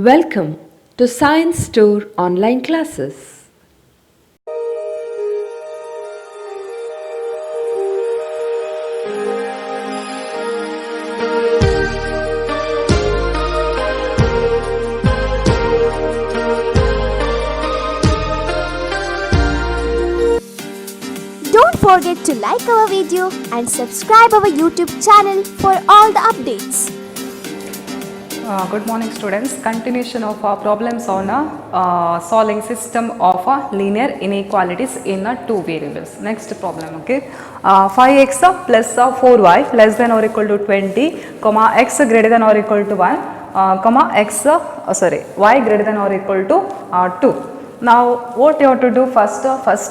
Welcome to Science Store online classes. Don't forget to like our video and subscribe our YouTube channel for all the updates. Good morning students. Continuation of our problems on solving system of linear inequalities in two variables. Next problem, okay. 5x plus 4y less than or equal to 20, comma x greater than or equal to 1, comma y greater than or equal to 2. Now what you have to do first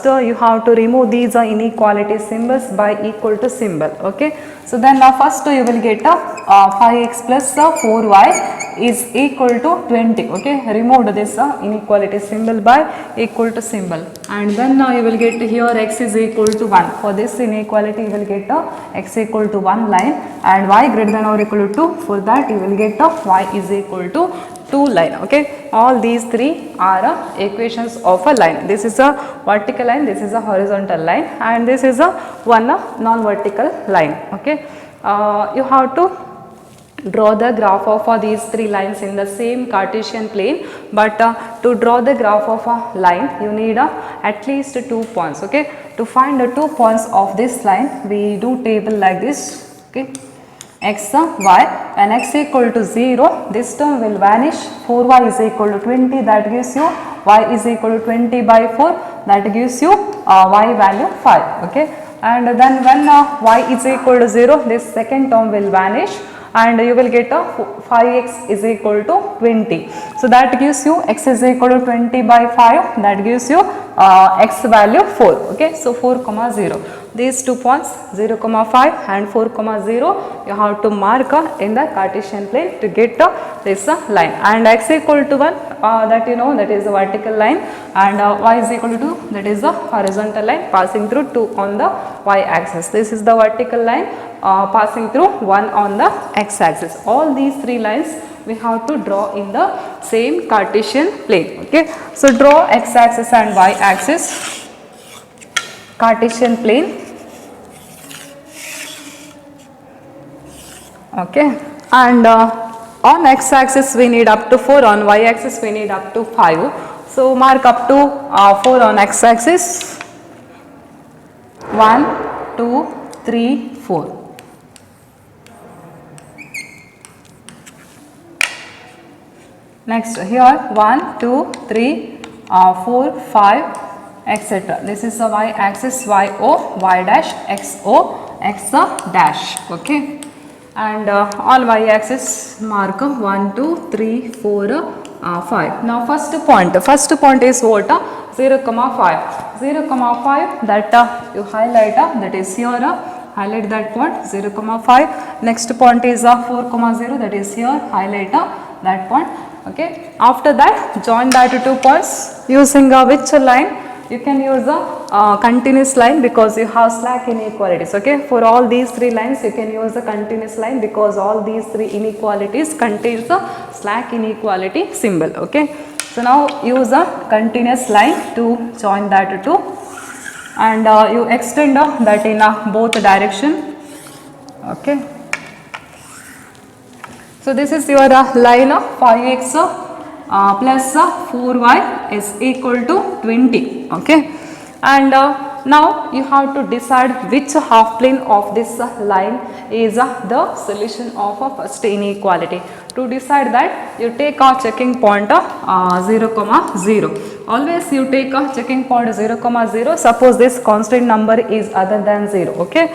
you have to remove these inequality symbols by equal to symbol, okay. So then first you will get 5x plus 4y is equal to 20, okay. Remove this inequality symbol by equal to symbol, and then now you will get here x is equal to 1. For this inequality you will get x equal to 1 line, and y greater than or equal to 2. For that you will get y is equal to 2 line, okay. All these three are equations of a line. This is a vertical line, this is a horizontal line, and this is a one non-vertical line, okay. You have to draw the graph of these three lines in the same Cartesian plane, but to draw the graph of a line you need at least 2 points, okay. To find the 2 points of this line we do table like this, okay. X, y, when x equal to 0 this term will vanish. 4y is equal to 20, that gives you y is equal to 20 by 4, that gives you y value 5, okay. And then when y is equal to 0 this second term will vanish, and you will get 5x is equal to 20. So that gives you x is equal to 20 by 5, that gives you x value 4, okay. So 4 comma 0, these 2 points 0 comma 5 and 4 comma 0 you have to mark in the Cartesian plane to get this line, and x equal to 1 that you know, that is a vertical line, and y is equal to 2, that is the horizontal line passing through 2 on the y axis. This is the vertical line passing through 1 on the x axis. All these three lines we have to draw in the same Cartesian plane, okay. So draw x axis and y axis, Cartesian plane, okay. And on x axis we need up to 4, on y axis we need up to 5. So mark up to 4 on x axis, 1, 2, 3, 4. Next here 1, 2, 3, 4, 5, etc. This is the y axis, yo, y dash, xo, x dash, okay. And on y axis mark 1, 2, 3, 4, 5. Now first point is what? 0 comma 5. 0 comma 5 that you highlight, that is here, highlight that point 0 comma 5. Next point is 4 comma 0, that is here, highlight that point, okay. After that join that 2 points using which line? You can use a continuous line because you have slack inequalities, okay. For all these three lines you can use a continuous line because all these three inequalities contains a slack inequality symbol, okay. So now use a continuous line to join that 2, and you extend that in both direction, okay. So this is your line of 5x plus 4y is equal to 20, okay. And now you have to decide which half plane of this line is the solution of a first inequality. To decide that you take a checking point 0 comma 0. Always you take a checking point 0 comma 0, suppose this constant number is other than 0, okay.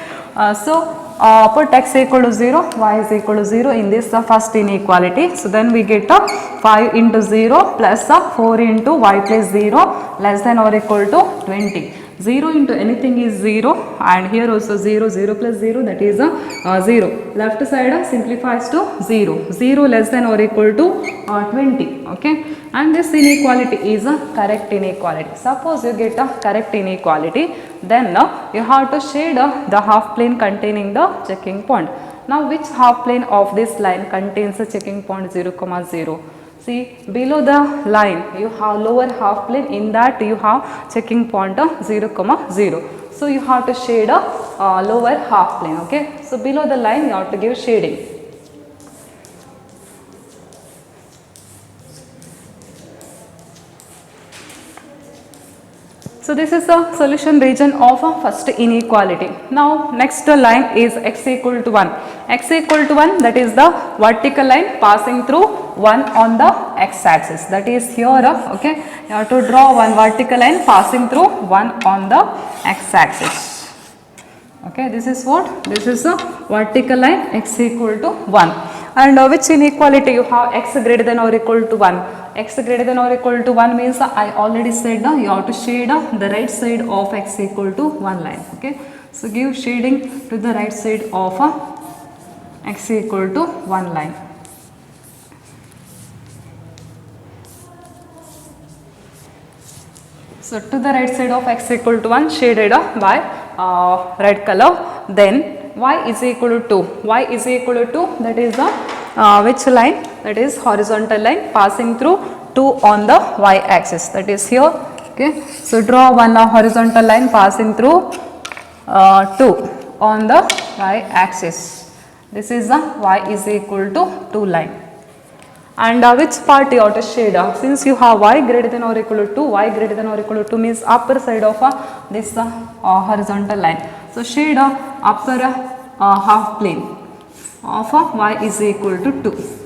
Put x equal to 0, y is equal to 0 in this first inequality. So then we get 5 into 0 plus 4 into y plus 0 less than or equal to 20. 0 into anything is 0, and here also 0, 0 plus 0, that is 0. Left side simplifies to 0, 0 less than or equal to 20, okay. And this inequality is a correct inequality. Suppose you get a correct inequality, then you have to shade the half plane containing the checking point. Now which half plane of this line contains the checking point 0 comma 0? See, below the line you have lower half plane, in that you have checking point of 0, 0. So you have to shade a lower half plane. Okay, so below the line you have to give shading. So this is the solution region of a first inequality. Now next line is x equal to 1. X equal to 1, that is the vertical line passing through 1 on the x axis. That is here, okay, you have to draw one vertical line passing through 1 on the x axis. Okay, this is what? This is a vertical line x equal to 1. And which inequality you have? X greater than or equal to 1. X greater than or equal to 1 means I already said you have to shade the right side of x equal to 1 line. Okay, so give shading to the right side of x equal to 1 line. So to the right side of x equal to 1 shaded by red color. Then y is equal to 2. Y is equal to 2, that is the which line? That is horizontal line passing through 2 on the y axis, that is here. Okay, so draw one horizontal line passing through 2 on the y axis. This is the y is equal to 2 line. And which part you have to shade? Since you have y greater than or equal to 2, y greater than or equal to 2 means upper side of this horizontal line. So shade upper half plane of y is equal to 2.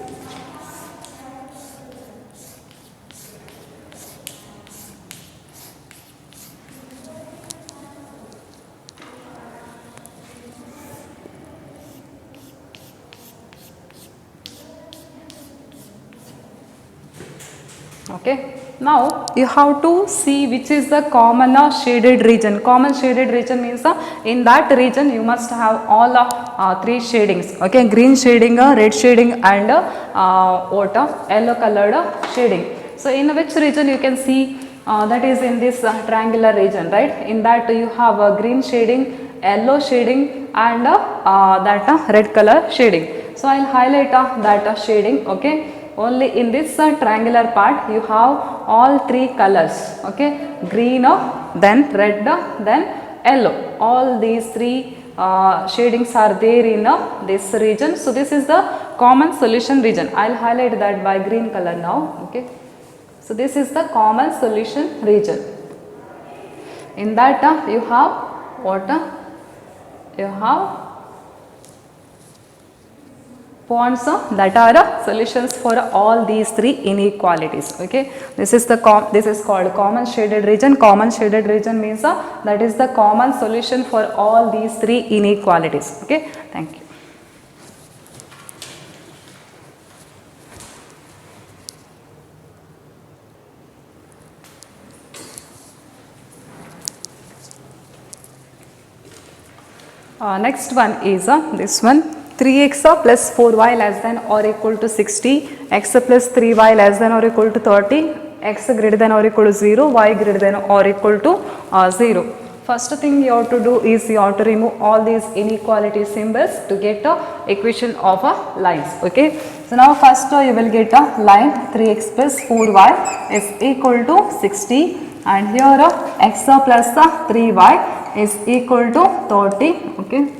Okay, now you have to see which is the common shaded region. Common shaded region means in that region you must have all three shadings. Okay, green shading, red shading and yellow colored shading. So in which region you can see, that is in this triangular region, right? In that you have a green shading, yellow shading and that red color shading. So I will highlight that shading. Okay, only in this triangular part you have all three colors. Okay, green, then red, then yellow. All these three shadings are there in this region. So this is the common solution region. I will highlight that by green color now. Okay, so this is the common solution region. In that you have what? You have points that are solutions for all these three inequalities. Okay, this is called common shaded region. Common shaded region means that is the common solution for all these three inequalities. Okay, thank you. Next one is this one. 3x plus 4y less than or equal to 60, x plus 3y less than or equal to 30, x greater than or equal to 0, y greater than or equal to 0. First thing you have to do is you have to remove all these inequality symbols to get a equation of lines. Okay, so now first you will get a line 3x plus 4y is equal to 60, and here x plus 3y is equal to 30. Okay,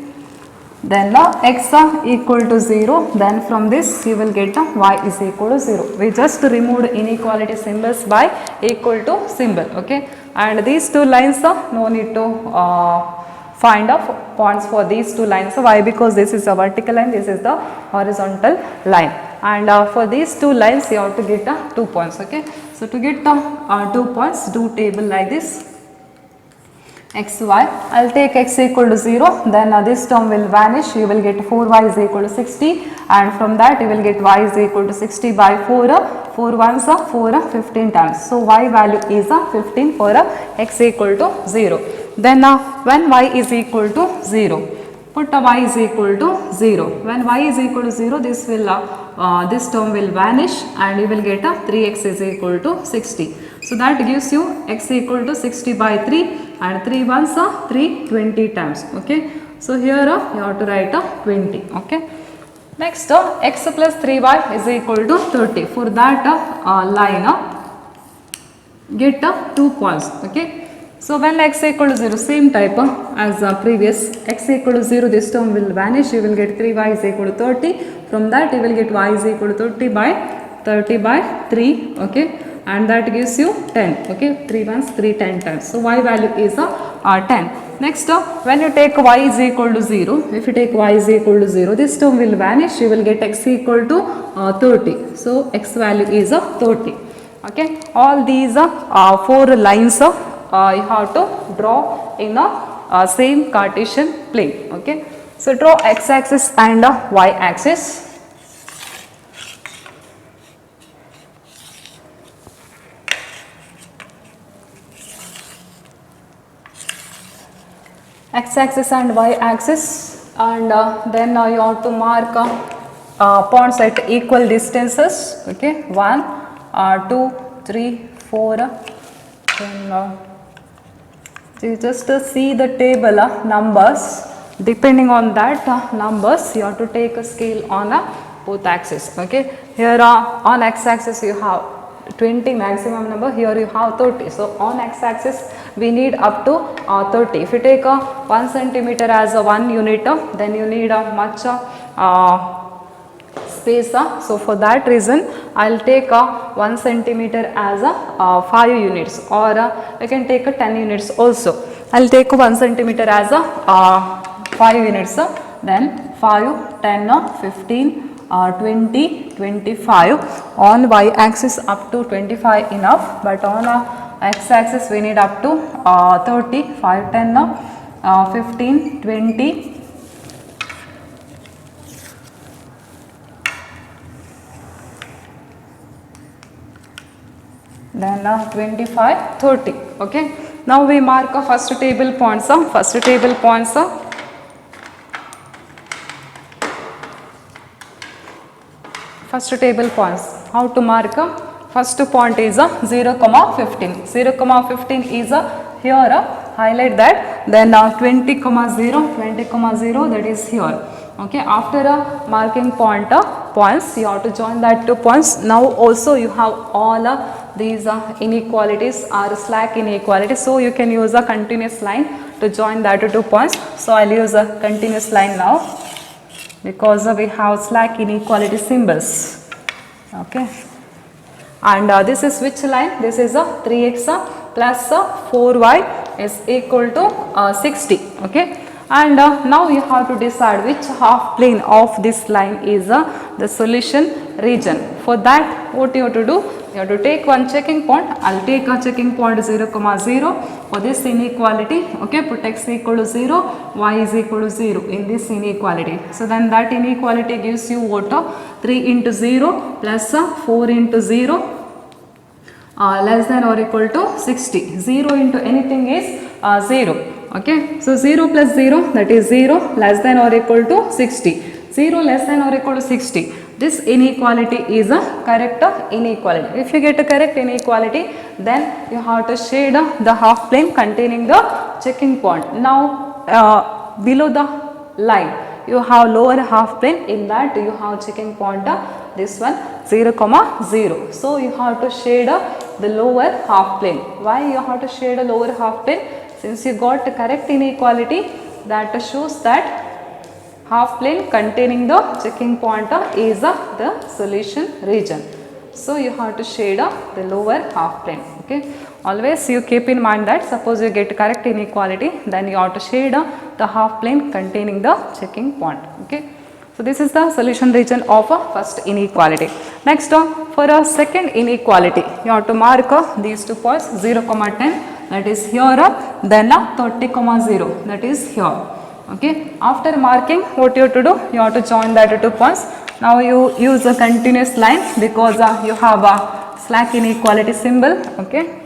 then x equal to 0, then from this you will get y is equal to 0. We just removed inequality symbols by equal to symbol. Okay, and these two lines no need to find points for these two lines. So why? Because this is a vertical line, this is the horizontal line, and for these two lines you have to get 2 points. Okay, so to get 2 points, do table like this. X, y, I will take x equal to 0, then this term will vanish, you will get 4y is equal to 60, and from that you will get y is equal to 60 by 4, 4 ones 4, 15 times. So y value is 15 for x equal to 0. Then when y is equal to 0, put y is equal to 0. When y is equal to 0, this term will vanish and you will get 3x is equal to 60. So that gives you x equal to 60 by 3, and 3 ones are 3 20 times. Okay, so here you have to write 20. Okay, Next, x plus 3y is equal to 30. For that line, get 2 points. Okay. So when x equal to 0, same type as previous, x equal to 0, this term will vanish. You will get 3y is equal to 30. From that you will get y is equal to 30 by 3. Okay. And that gives you 10. Okay. 3 ones 3 10 times. So y value is 10. Next, when you take y is equal to 0, if you take y is equal to 0, this term will vanish. You will get x equal to 30. So x value is 30. Okay. All these 4 lines you have to draw in a same Cartesian plane. Okay. So draw x axis and y axis. X axis and y axis, and then you have to mark points at equal distances. Okay, 1 2 3 4. Then you just see the table numbers. Depending on that numbers, you have to take a scale on both axes. Okay, here on x axis you have 20 maximum number, here you have 30. So on x axis we need up to 30. If you take 1 centimeter as a 1 unit, then you need a much space. So for that reason I will take 1 centimeter as a 5 units, or I can take 10 units also. I will take 1 centimeter as a 5 units, then 5, 10, 15, 20, 25. On y axis up to 25 enough, but on x axis we need up to 30, 5, 10, 15, 20, then 25, 30. Okay. Now we mark first table points. First table points. First table points. How to mark? First point is 0, 15. 0, 15 is here. Highlight that. Then 20, 0, 20, 0, that is here. Okay. After marking points, you have to join that 2 points. Now also you have all these inequalities are slack inequalities. So you can use a continuous line to join that 2 points. So I will use a continuous line now, because we have slack inequality symbols. Okay. And this is which line? This is a 3x plus 4y is equal to 60. Okay. And now you have to decide which half plane of this line is the solution region. For that, what you have to do? You have to take one checking point. I will take a checking point 0, 0 for this inequality. Okay, put x equal to 0, y is equal to 0 in this inequality. So then that inequality gives you what? 3 into 0 plus 4 into 0 less than or equal to 60. 0 into anything is 0. Okay, so 0 plus 0, that is 0, less than or equal to 60. 0 less than or equal to 60. This inequality is a correct inequality. If you get a correct inequality, then you have to shade the half plane containing the checking point. Now below the line you have lower half plane, in that you have checking point this one 0, 0. So you have to shade the lower half plane. Why you have to shade a lower half plane? Since you got the correct inequality, that shows that half plane containing the checking point is the solution region. So you have to shade the lower half plane. Okay. Always you keep in mind that suppose you get correct inequality, then you have to shade the half plane containing the checking point. Okay. So this is the solution region of first inequality. Next, for a second inequality, you have to mark these 2 points 0, 10. That is here, then 30, 0, that is here. Okay. After marking, what you have to do? You have to join that 2 points. Now you use a continuous line, because you have a slack inequality symbol. Okay.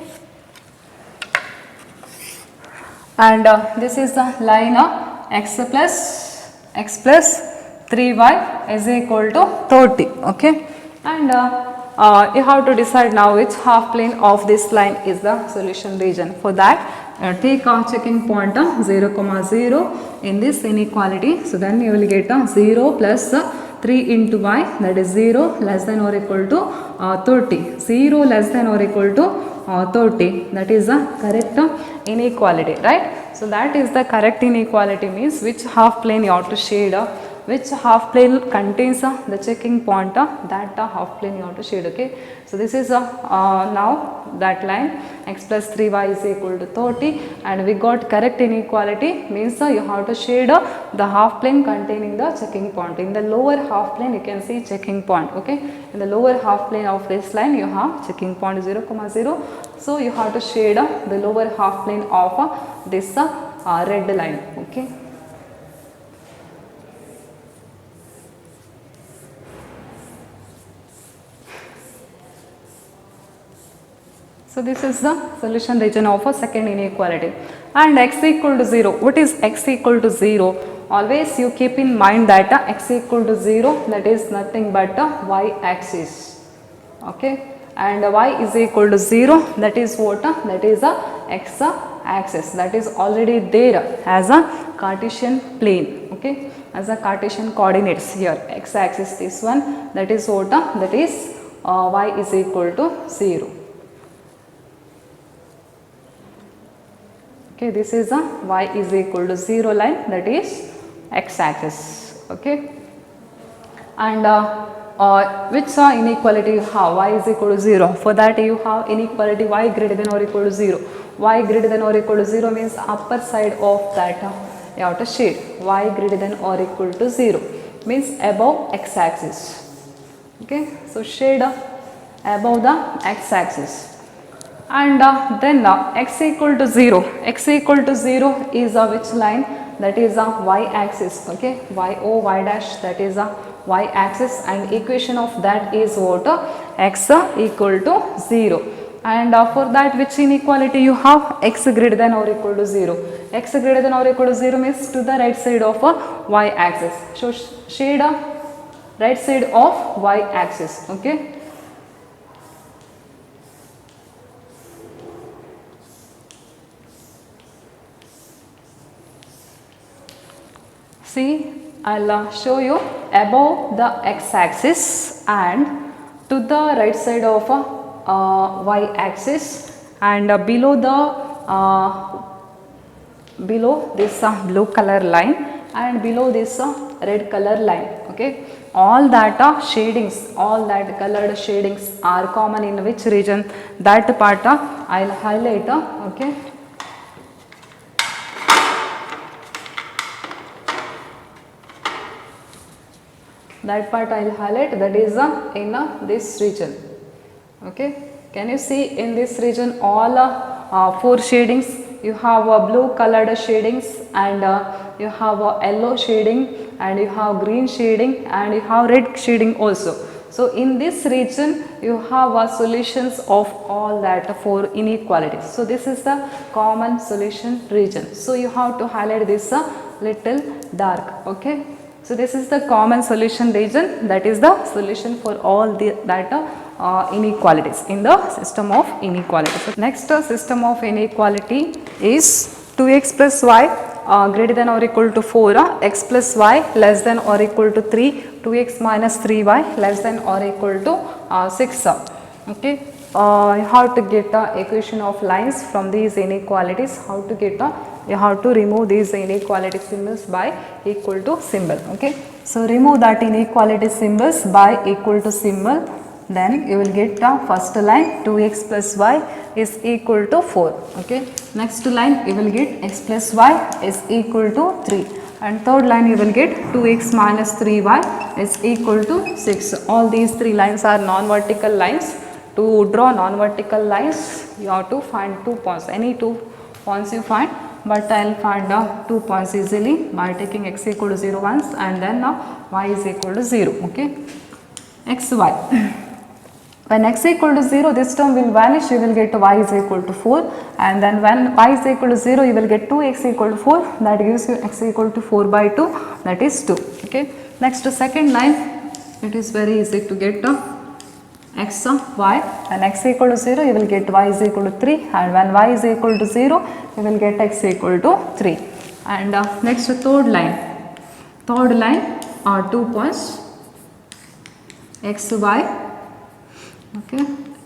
And this is the line x plus 3y is equal to 30. Okay. And you have to decide now which half plane of this line is the solution region. For that, take a checking point 0, 0 in this inequality. So then you will get 0 plus 3 into y, that is 0 less than or equal to 30. 0 less than or equal to 30. That is the correct inequality, right? So that is the correct inequality, means which half plane you have to shade, which half plane contains the checking point, that half plane you have to shade. Okay, so this is now that line x plus 3y is equal to 30, and we got correct inequality, means you have to shade the half plane containing the checking point. In the lower half plane you can see checking point. Okay, in the lower half plane of this line you have checking point 0, 0. So you have to shade the lower half plane of this red line. Okay. So this is the solution region of a second inequality. And x equal to 0. What is x equal to 0? Always you keep in mind that x equal to 0, that is nothing but y axis. Okay. And y is equal to 0, that is what? That is a x axis, that is already there as a Cartesian plane. Okay. As a Cartesian coordinates here. X axis this one, that is what? That is y is equal to 0. Okay, this is a y is equal to 0 line, that is x axis. Okay, and which inequality you have? Y is equal to 0. For that you have inequality y greater than or equal to 0. Y greater than or equal to 0 means upper side of that you have to shade. Y greater than or equal to 0 means above x axis. Okay, so shade above the x axis. And then x equal to 0. X equal to 0 is which line? That is a y axis. Okay, y dash, that is a y axis, and equation of that is what? X equal to 0. And for that, which inequality you have? X greater than or equal to 0. X greater than or equal to 0 means to the right side of y axis. So shade right side of y axis. Okay. See, I'll show you above the x axis and to the right side of y axis, and below this blue color line and below this red color line. Okay, all that shadings, all that colored shadings are common in which region? That part I'll highlight. Okay. That part I will highlight, that is in this region. Okay, can you see in this region all 4 shadings? You have blue colored shadings, and you have yellow shading, and you have green shading, and you have red shading also. So in this region you have solutions of all that 4 inequalities. So this is the common solution region. So you have to highlight this little dark. Okay. So this is the common solution region, that is the solution for all the inequalities in the system of inequality. So next system of inequality is 2x plus y greater than or equal to 4, x plus y less than or equal to 3, 2x minus 3y less than or equal to 6. Okay, you have to get equation of lines from these inequalities. How to get you have to remove these inequality symbols by equal to symbol. Okay, so remove that inequality symbols by equal to symbol, then you will get first line 2x plus y is equal to 4. Okay, next line you will get x plus y is equal to 3, and third line you will get 2x minus 3y is equal to 6. All these 3 lines are non-vertical lines. To draw non-vertical lines you have to find 2 points, any 2 points you find, but I will find 2 points easily by taking x equal to 0 once and then y is equal to 0. Okay, x y. When x equal to 0, this term will vanish, you will get y is equal to 4, and then when y is equal to 0, you will get 2x equal to 4, that gives you x equal to 4 by 2, that is 2. Okay, next second line, it is very easy to get x y. When x equal to 0, you will get y is equal to 3, and when y is equal to 0, you will get x equal to 3. And next third line are 2 points, x by, okay,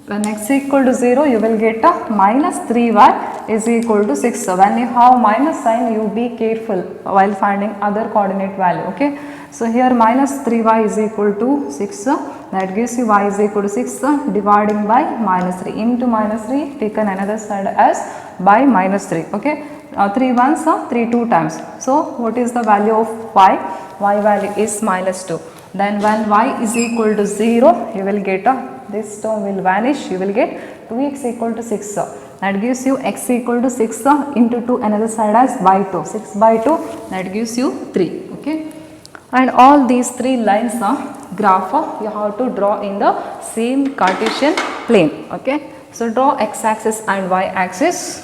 when x equal to 0 you will get a minus 3y is equal to 6. So when you have minus sign, you be careful while finding other coordinate value, okay. So here minus 3y is equal to 6, that gives you y is equal to 6 dividing by minus 3 into minus 3 taken another side as by minus 3, okay. 3 once 3 2 times. So what is the value of y? Y value is minus 2. Then when y is equal to 0, you will get this term will vanish, you will get 2x equal to 6. That gives you x equal to 6 into 2 another side as by 2. 6 by 2, that gives you 3, okay. And all these three lines graph you have to draw in the same Cartesian plane, okay. So draw x axis and y axis.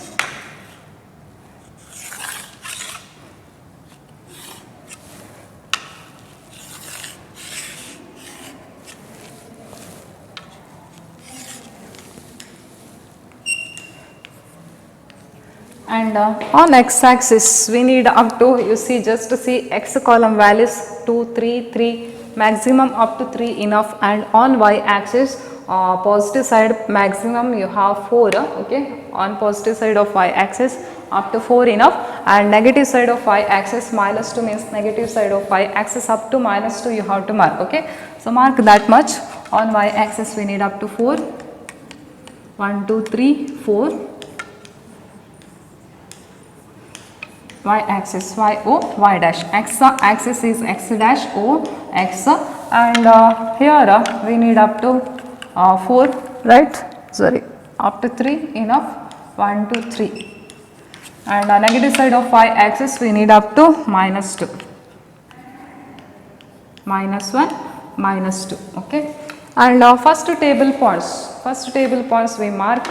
And on x axis we need up to, you see, just to see x column values 2, 3, 3, maximum up to 3 enough. And on y axis positive side maximum you have 4, okay, on positive side of y axis up to 4 enough, and negative side of y axis minus 2 means negative side of y axis up to minus 2 you have to mark, okay. So mark that much. On y axis we need up to 4, 1, 2, 3, 4. Y axis y o y dash, x axis is x dash o x, and here we need up to 4, right, sorry, up to 3 enough, 1 2 3, and negative side of y axis we need up to minus 2, minus 1, minus 2, okay. And first table points we mark.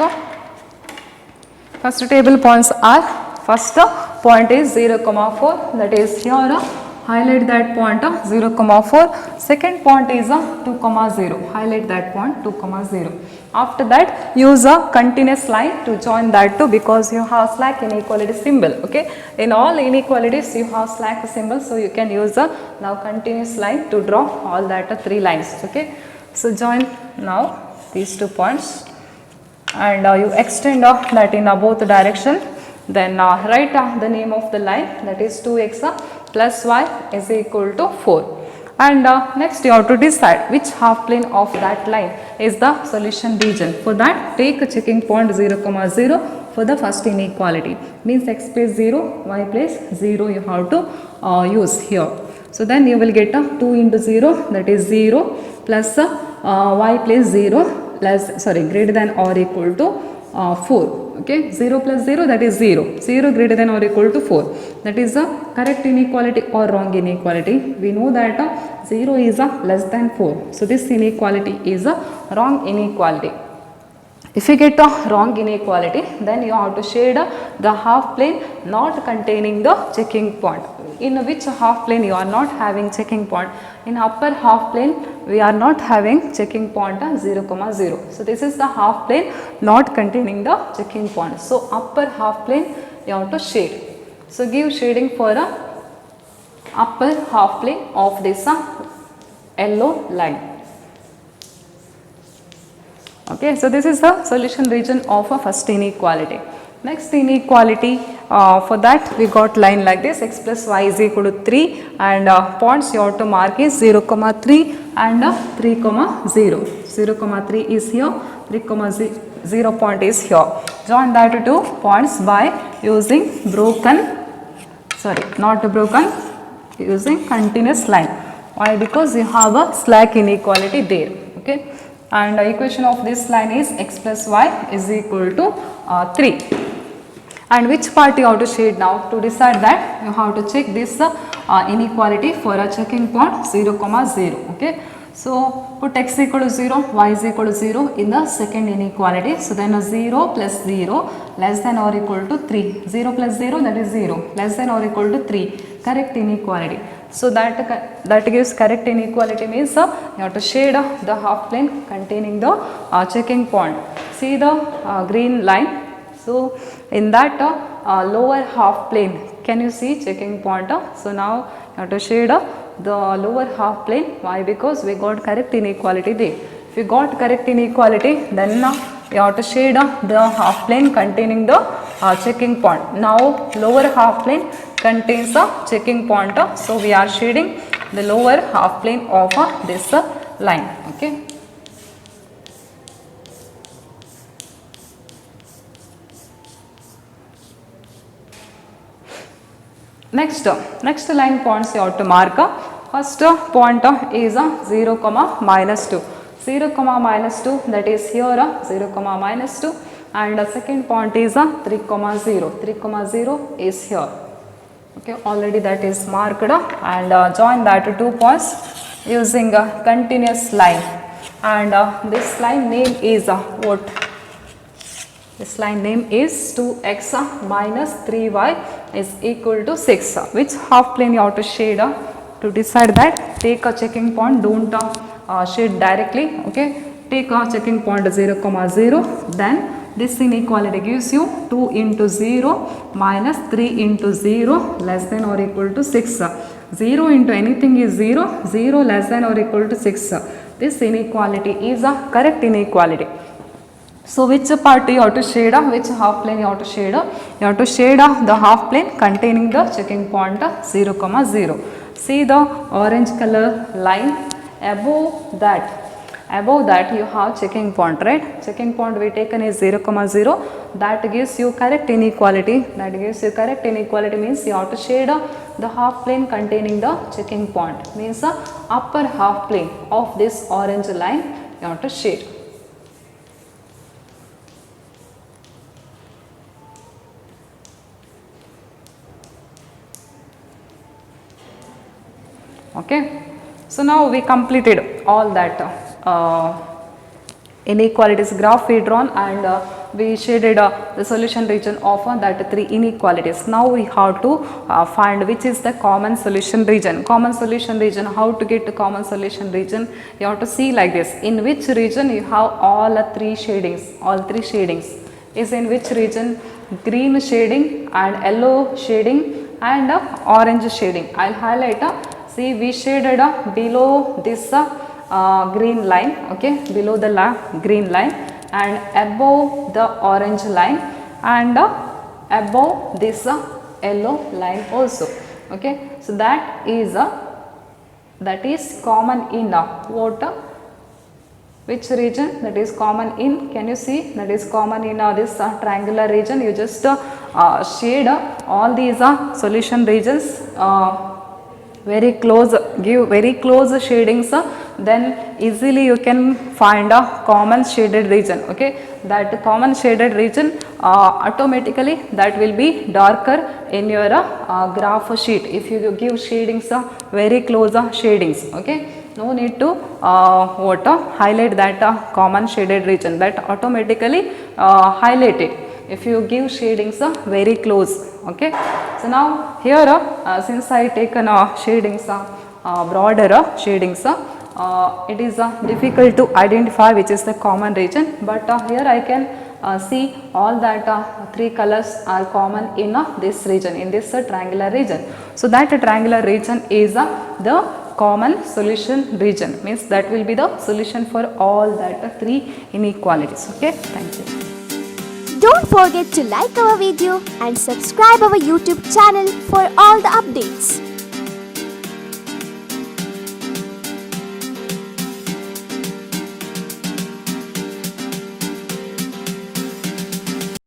First table points are, first point is 0, 4, that is here, highlight that point 0, 4. Second point is 2, 0, highlight that point 2, 0. After that use a continuous line to join that two, because you have slack inequality symbol, okay. In all inequalities you have slack symbol, so you can use a now continuous line to draw all that 3 lines, okay. So join now these 2 points, and you extend that in both direction. Then write the name of the line, that is 2x plus y is equal to 4. And next you have to decide which half plane of that line is the solution region. For that take a checking point 0, 0 for the first inequality, means x place 0, y place 0 you have to use here. So then you will get 2 into 0, that is 0, plus y place 0 less, sorry, greater than or equal to 4, okay. 0 plus 0, that is 0, 0 greater than or equal to 4, that is the correct inequality or wrong inequality. We know that 0 is less than 4, so this inequality is a wrong inequality. If you get a wrong inequality, then you have to shade the half plane not containing the checking point. In which half plane you are not having checking point? In upper half plane we are not having checking point 0, 0. So this is the half plane not containing the checking point. So upper half plane you have to shade. So give shading for a upper half plane of this yellow line. Okay, so this is the solution region of a first inequality. Next inequality, for that we got line like this, x plus y is equal to 3, and points you have to mark is 0, 3 and 3, 0. 0, 3 is here, 3, 0 point is here. Join that two points by using using continuous line. Why? Because you have a slack inequality there, okay. And the equation of this line is x plus y is equal to 3. And which part you have to shade now? To decide that you have to check this inequality for a checking point 0, 0, okay. So put x equal to 0, y is equal to 0 in the second inequality. So then 0 plus 0 less than or equal to 3. 0 plus 0, that is 0, less than or equal to 3, correct inequality. So that gives correct inequality, means you have to shade the half plane containing the checking point. See the green line. So in that lower half plane, can you see checking point? So now you have to shade the lower half plane. Why? Because we got correct inequality there. If you got correct inequality, then you have to shade the half plane containing the checking point. Now lower half plane contains the checking point, so we are shading the lower half plane of this line. Okay. Next line points you have to mark. First point is 0, minus 2. 0, minus 2, that is here 0, minus 2, and the second point is 3, 0. 3, 0 is here. Okay, already that is marked, and join that 2 points using a continuous line, and this line name is what? This line name is 2x minus 3y is equal to 6. Which half plane you have to shade? To decide that, take a checking point, don't shade directly. Okay, take a checking point 0, 0, then this inequality gives you 2 into 0 minus 3 into 0 less than or equal to 6. 0 into anything is 0, 0 less than or equal to 6. This inequality is a correct inequality. So which part you have to shade, which half plane you have to shade? You have to shade the half plane containing the checking point 0, 0. See the orange color line above that. Above that you have checking point, right? Checking point we taken is 0, 0. That gives you correct inequality. That gives you correct inequality means you have to shade the half plane containing the checking point. Means the upper half plane of this orange line you have to shade. Okay, so now we completed all that inequalities graph we drawn, and we shaded the solution region of that 3 inequalities. Now we have to find which is the common solution region. Common solution region, how to get the common solution region? You have to see like this. In which region you have all 3 shadings? All 3 shadings is in which region? Green shading and yellow shading and orange shading. I'll highlight. See, we shaded below this green line, okay, below the green line, and above the orange line, and above this yellow line also. Okay, so that is common in what? Which region? That is common in, can you see? That is common in this triangular region. You just shade all these solution regions very close, give very close shadings, then easily you can find a common shaded region. Okay, that common shaded region automatically that will be darker in your graph sheet if you give shadings very close shadings. Okay, no need to highlight that common shaded region, that automatically highlight it if you give shadings very close. Okay, so now here since I taken shadings broader shadings, it is difficult to identify which is the common region, but here I can see all that 3 colors are common in this region, in this triangular region. So that triangular region is the common solution region, means that will be the solution for all that 3 inequalities. Okay, thank you. Don't forget to like our video and subscribe our YouTube channel for all the updates.